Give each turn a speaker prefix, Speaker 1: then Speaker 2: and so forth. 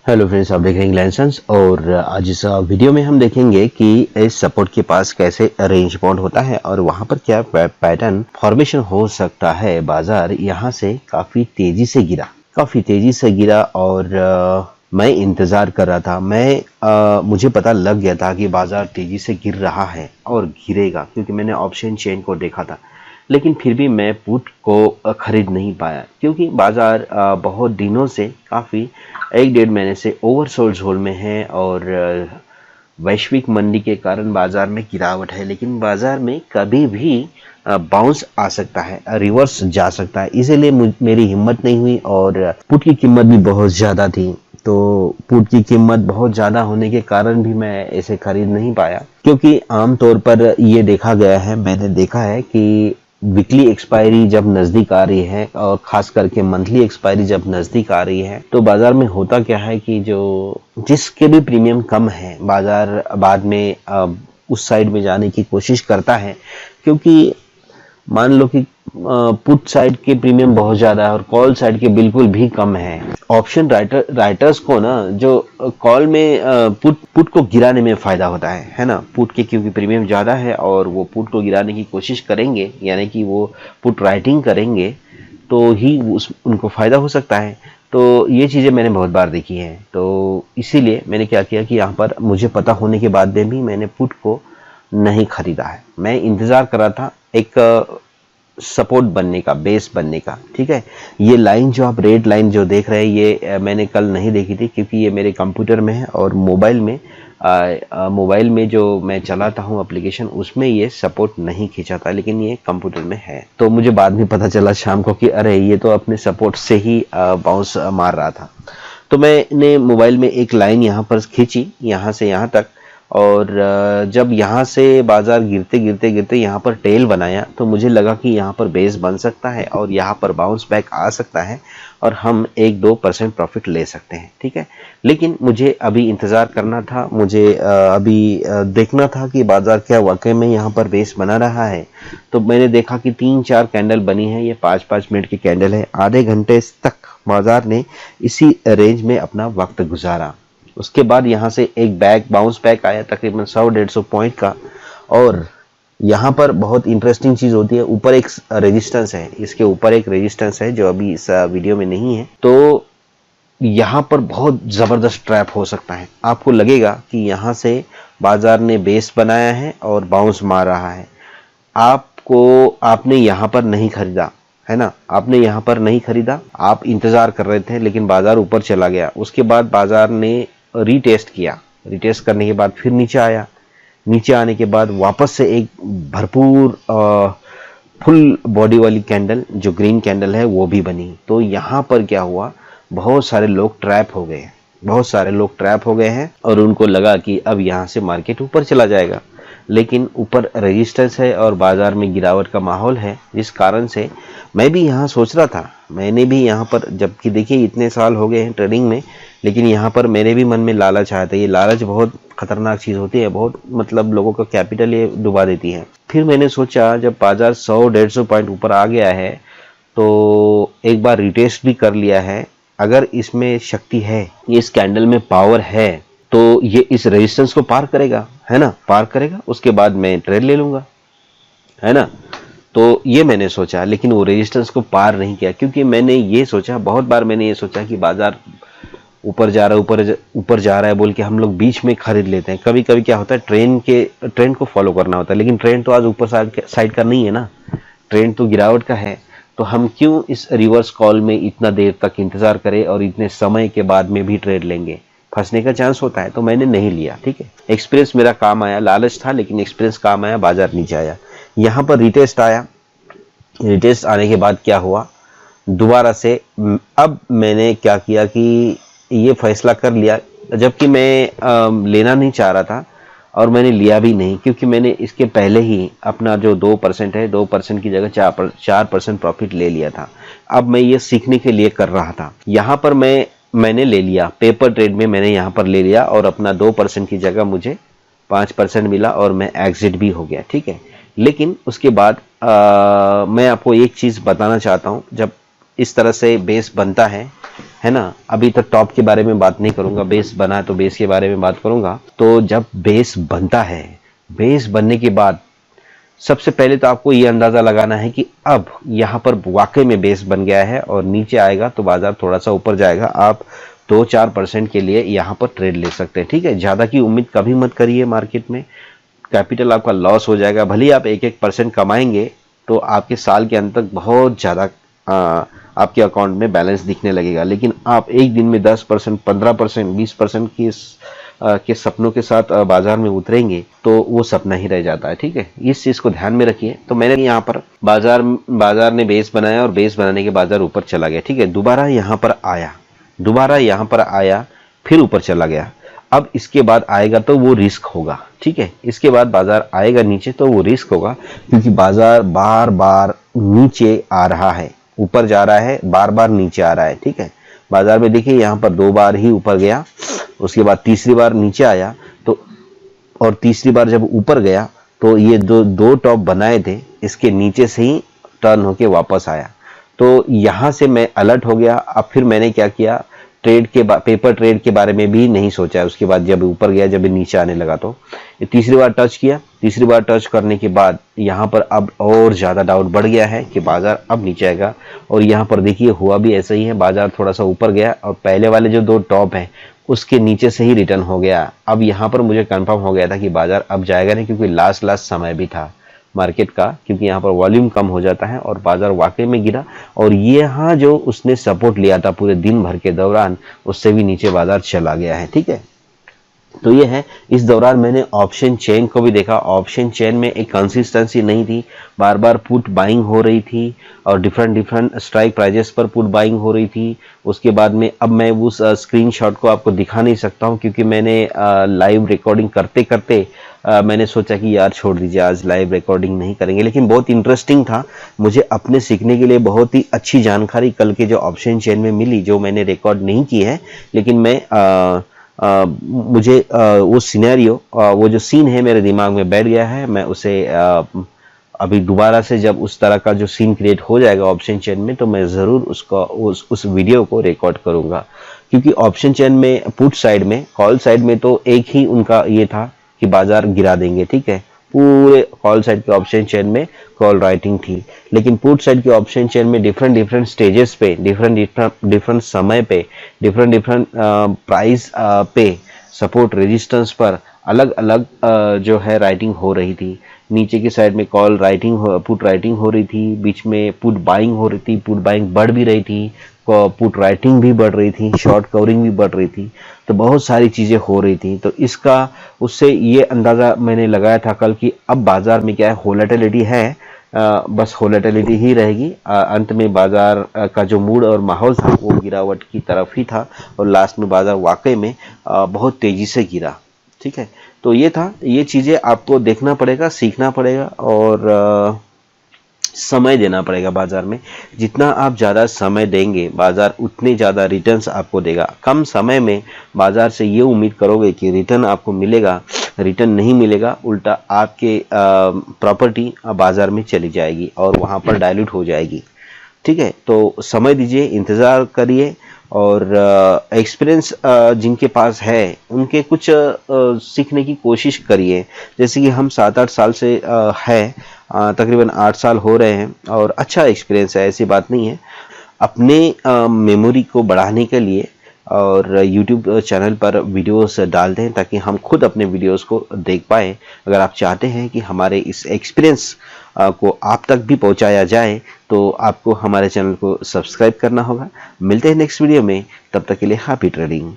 Speaker 1: Hello friends, आप देख रहे हैं इंग्लैंड और आज इस वीडियो में हम देखेंगे कि इस सपोर्ट के पास कैसे रेंज बाउंड होता है और वहां पर क्या पैटर्न फॉर्मेशन हो सकता है। बाजार यहां से काफी तेजी से गिरा और मैं इंतजार कर रहा था। मुझे पता लग गया था कि बाजार तेजी से गिर रहा है और गिरेगा, क्योंकि मैंने ऑप्शन चेन को देखा था। लेकिन फिर भी मैं पुट को खरीद नहीं पाया, क्योंकि बाजार बहुत दिनों से काफ़ी 1-1.5 महीने से ओवरसोल्ड जोन में है और वैश्विक मंदी के कारण बाजार में गिरावट है। लेकिन बाजार में कभी भी बाउंस आ सकता है, रिवर्स जा सकता है। इसीलिए मेरी हिम्मत नहीं हुई और पुट की कीमत भी बहुत ज़्यादा थी। तो पुट की कीमत बहुत ज़्यादा होने के कारण भी मैं इसे खरीद नहीं पाया, क्योंकि आमतौर पर ये देखा गया है, मैंने देखा है कि वीकली एक्सपायरी जब नजदीक आ रही है और खास करके मंथली एक्सपायरी जब नजदीक आ रही है, तो बाजार में होता क्या है कि जो जिसके भी प्रीमियम कम है, बाजार बाद में उस साइड में जाने की कोशिश करता है। क्योंकि मान लो कि पुट साइड के प्रीमियम बहुत ज्यादा है और कॉल साइड के बिल्कुल भी कम है। ऑप्शन राइटर्स को ना, जो कॉल में पुट को गिराने में फायदा होता है ना, पुट के, क्योंकि प्रीमियम ज्यादा है और वो पुट को गिराने की कोशिश करेंगे, यानी कि वो पुट राइटिंग करेंगे तो ही उनको फायदा हो सकता है। तो ये चीजें मैंने बहुत बार देखी हैं। तो इसीलिए मैंने क्या किया कि यहाँ पर मुझे पता होने के बाद में भी मैंने पुट को नहीं खरीदा है। मैं इंतजार कर रहा था एक सपोर्ट बनने का, बेस बनने का। ठीक है, ये लाइन जो आप रेड लाइन जो देख रहे हैं, ये मैंने कल नहीं देखी थी, क्योंकि ये मेरे कंप्यूटर में है और मोबाइल में जो मैं चलाता हूँ एप्लीकेशन, उसमें ये सपोर्ट नहीं खींचा था, लेकिन ये कंप्यूटर में है। तो मुझे बाद में पता चला शाम को कि अरे ये तो अपने सपोर्ट से ही बाउंस मार रहा था। तो मैंने मोबाइल में एक लाइन यहाँ पर खींची, यहाँ से यहाँ तक, और जब यहाँ से बाजार गिरते गिरते गिरते यहाँ पर टेल बनाया, तो मुझे लगा कि यहाँ पर बेस बन सकता है और यहाँ पर बाउंस बैक आ सकता है और हम 1-2% प्रॉफिट ले सकते हैं। ठीक है, लेकिन मुझे अभी इंतज़ार करना था, मुझे अभी देखना था कि बाजार क्या वाकई में यहाँ पर बेस बना रहा है। तो मैंने देखा कि 3-4 कैंडल बनी है, ये 5-5 मिनट की कैंडल है। आधे घंटे तक बाजार ने इसी रेंज में अपना वक्त गुजारा। उसके बाद यहाँ से एक बाउंस बैक आया तकरीबन 100-150 पॉइंट का। और यहाँ पर बहुत इंटरेस्टिंग चीज होती है, ऊपर एक रेजिस्टेंस है, इसके ऊपर एक रेजिस्टेंस है जो अभी इस वीडियो में नहीं है। तो यहाँ पर बहुत जबरदस्त ट्रैप हो सकता है। आपको लगेगा कि यहाँ से बाजार ने बेस बनाया है और बाउंस मार रहा है। आपने यहाँ पर नहीं खरीदा है ना, आपने यहाँ पर नहीं खरीदा, आप इंतजार कर रहे थे, लेकिन बाजार ऊपर चला गया। उसके बाद बाजार ने रीटेस्ट किया, रीटेस्ट करने के बाद फिर नीचे आया, नीचे आने के बाद वापस से एक भरपूर फुल बॉडी वाली कैंडल, जो ग्रीन कैंडल है, वो भी बनी। तो यहाँ पर क्या हुआ, बहुत सारे लोग ट्रैप हो गए हैं और उनको लगा कि अब यहाँ से मार्केट ऊपर चला जाएगा। लेकिन ऊपर रेजिस्टेंस है और बाजार में गिरावट का माहौल है, जिस कारण से मैं भी यहाँ सोच रहा था, मैंने भी यहाँ पर, जबकि देखिए इतने साल हो गए हैं ट्रेडिंग में, लेकिन यहाँ पर मेरे भी मन में लालच आया था। ये लालच बहुत खतरनाक चीज होती है, बहुत मतलब लोगों का कैपिटल ये डुबा देती है। फिर मैंने सोचा जब बाजार 100-150 पॉइंट ऊपर आ गया है, तो एक बार रिटेस्ट भी कर लिया है, अगर इसमें शक्ति है, इस कैंडल में पावर है, तो ये इस रेजिस्टेंस को पार करेगा, है ना, पार करेगा। उसके बाद मैं ट्रेड ले लूंगा, है ना। तो ये मैंने सोचा, लेकिन वो रेजिस्टेंस को पार नहीं किया, क्योंकि मैंने ये सोचा, बहुत बार मैंने ये सोचा कि बाजार ऊपर जा रहा है, ऊपर जा रहा है बोल के हम लोग बीच में खरीद लेते हैं। कभी कभी क्या होता है, ट्रेंड को फॉलो करना होता है, लेकिन ट्रेंड तो आज ऊपर साइड का नहीं है ना, ट्रेंड तो गिरावट का है। तो हम क्यों इस रिवर्स कॉल में इतना देर तक इंतजार करें और इतने समय के बाद में भी ट्रेड लेंगे, फंसने का चांस होता है। तो मैंने नहीं लिया। ठीक है, एक्सपीरियंस मेरा काम आया, लालच था लेकिन एक्सपीरियंस काम आया। बाजार नीचे आया, यहाँ पर रिटेस्ट आया। रिटेस्ट आने के बाद क्या हुआ, दोबारा से अब मैंने क्या किया कि ये फैसला कर लिया, जबकि मैं लेना नहीं चाह रहा था और मैंने लिया भी नहीं, क्योंकि मैंने इसके पहले ही अपना जो 2% है, 2% की जगह 4% प्रॉफिट ले लिया था। अब मैं ये सीखने के लिए कर रहा था। यहाँ पर मैंने ले लिया, पेपर ट्रेड में मैंने यहाँ पर ले लिया और अपना 2% की जगह मुझे 5% मिला और मैं एग्जिट भी हो गया। ठीक है, लेकिन उसके बाद मैं आपको एक चीज़ बताना चाहता हूँ, जब इस तरह से बेस बनता है ना। अभी तो टॉप के बारे में बात नहीं करूंगा, बेस बना तो बेस के बारे में बात करूंगा। तो जब बेस बनता है, बेस बनने के बाद सबसे पहले तो आपको ये अंदाजा लगाना है कि अब यहाँ पर वाकई में बेस बन गया है और नीचे आएगा तो बाजार थोड़ा सा ऊपर जाएगा। आप 2-4% के लिए यहाँ पर ट्रेड ले सकते हैं, ठीक है। ज्यादा की उम्मीद कभी मत करिए मार्केट में, कैपिटल आपका लॉस हो जाएगा। भले ही आप 1-1% कमाएंगे तो आपके साल के अंत तक बहुत ज्यादा आपके अकाउंट में बैलेंस दिखने लगेगा, लेकिन आप एक दिन में 10%, 15%, 20% के सपनों के साथ बाजार में उतरेंगे तो वो सपना ही रह जाता है, ठीक है। इस चीज को ध्यान में रखिए। तो मैंने यहाँ पर बाजार ने बेस बनाया और बेस बनाने के बाजार ऊपर चला गया, ठीक है। दोबारा यहाँ पर आया, फिर ऊपर चला गया। अब इसके बाद आएगा तो वो रिस्क होगा, ठीक है। इसके बाद बाजार आएगा नीचे तो वो रिस्क होगा, क्योंकि बाजार बार बार नीचे आ रहा है, ऊपर जा रहा है, बार बार नीचे आ रहा है, ठीक है। बाजार में देखिए यहाँ पर 2 बार ही ऊपर गया, उसके बाद तीसरी बार नीचे आया, तो और तीसरी बार जब ऊपर गया तो ये दो टॉप बनाए थे, इसके नीचे से ही टर्न होके वापस आया। तो यहाँ से मैं अलर्ट हो गया। अब फिर मैंने क्या किया, पेपर ट्रेड के बारे में भी नहीं सोचा है। उसके बाद जब ऊपर गया, जब नीचे आने लगा तो ये तीसरी बार टच किया। तीसरी बार टच करने के बाद यहाँ पर अब और ज्यादा डाउट बढ़ गया है कि बाजार अब नीचे आएगा, और यहाँ पर देखिए हुआ भी ऐसा ही है। बाजार थोड़ा सा ऊपर गया और पहले वाले जो 2 टॉप हैं उसके नीचे से ही रिटर्न हो गया। अब यहाँ पर मुझे कंफर्म हो गया था कि बाजार अब जाएगा नहीं, क्योंकि लास्ट समय भी था मार्केट का, क्योंकि यहाँ पर वॉल्यूम कम हो जाता है और बाजार वाकई में गिरा। और ये यहाँ जो उसने सपोर्ट लिया था पूरे दिन भर के दौरान, उससे भी नीचे बाजार चला गया है, ठीक है। तो ये है। इस दौरान मैंने ऑप्शन चेन को भी देखा। ऑप्शन चेन में एक कंसिस्टेंसी नहीं थी, बार बार पुट बाइंग हो रही थी और डिफरेंट स्ट्राइक प्राइजेस पर पुट बाइंग हो रही थी। उसके बाद में अब मैं उस स्क्रीनशॉट को आपको दिखा नहीं सकता हूं, क्योंकि मैंने लाइव रिकॉर्डिंग करते करते मैंने सोचा कि यार छोड़ दीजिए, आज लाइव रिकॉर्डिंग नहीं करेंगे। लेकिन बहुत इंटरेस्टिंग था, मुझे अपने सीखने के लिए बहुत ही अच्छी जानकारी कल के जो ऑप्शन चेन में मिली, जो मैंने रिकॉर्ड नहीं की है, लेकिन मैं मुझे वो सिनेरियो, वो जो सीन है मेरे दिमाग में बैठ गया है। मैं उसे अभी दोबारा से जब उस तरह का जो सीन क्रिएट हो जाएगा ऑप्शन चेन में, तो मैं जरूर उसको उस वीडियो को रिकॉर्ड करूंगा। क्योंकि ऑप्शन चेन में पुट साइड में, कॉल साइड में तो एक ही उनका ये था कि बाजार गिरा देंगे, ठीक है। पूरे कॉल साइड के ऑप्शन चेन में कॉल राइटिंग थी, लेकिन पुट साइड के ऑप्शन चेन में डिफरेंट स्टेजेस पे, डिफरेंट समय पे, डिफरेंट प्राइस पे, सपोर्ट रेजिस्टेंस पर अलग अलग जो है राइटिंग हो रही थी। नीचे की साइड में कॉल राइटिंग, पुट राइटिंग हो रही थी, बीच में पुट बाइंग हो रही थी, पुट बाइंग बढ़ भी रही थी, पुट राइटिंग भी बढ़ रही थी, शॉर्ट कवरिंग भी बढ़ रही थी। तो बहुत सारी चीजें हो रही थी। तो इसका उससे ये अंदाजा मैंने लगाया था कल कि अब बाजार में क्या है, वोलेटिलिटी है, बस वोलेटिलिटी ही रहेगी। अंत में बाजार का जो मूड और माहौल था वो गिरावट की तरफ ही था, और लास्ट में बाजार वाकई में बहुत तेजी से गिरा, ठीक है। तो ये था, ये चीजें आपको देखना पड़ेगा, सीखना पड़ेगा और समय देना पड़ेगा बाजार में। जितना आप ज़्यादा समय देंगे, बाजार उतने ज़्यादा रिटर्न्स आपको देगा। कम समय में बाजार से ये उम्मीद करोगे कि रिटर्न आपको मिलेगा, रिटर्न नहीं मिलेगा, उल्टा आपके प्रॉपर्टी बाजार में चली जाएगी और वहाँ पर डाइल्यूट हो जाएगी, ठीक है। तो समय दीजिए, इंतज़ार करिए, और एक्सपीरियंस जिनके पास है उनके कुछ सीखने की कोशिश करिए। जैसे कि हम 7-8 साल से है, तकरीबन 8 साल हो रहे हैं और अच्छा एक्सपीरियंस है, ऐसी बात नहीं है। अपने मेमोरी को बढ़ाने के लिए और YouTube चैनल पर वीडियोस डालते हैं ताकि हम खुद अपने वीडियोस को देख पाएँ। अगर आप चाहते हैं कि हमारे इस एक्सपीरियंस को आप तक भी पहुंचाया जाए तो आपको हमारे चैनल को सब्सक्राइब करना होगा। मिलते हैं नेक्स्ट वीडियो में, तब तक के लिए हैप्पी ट्रेडिंग।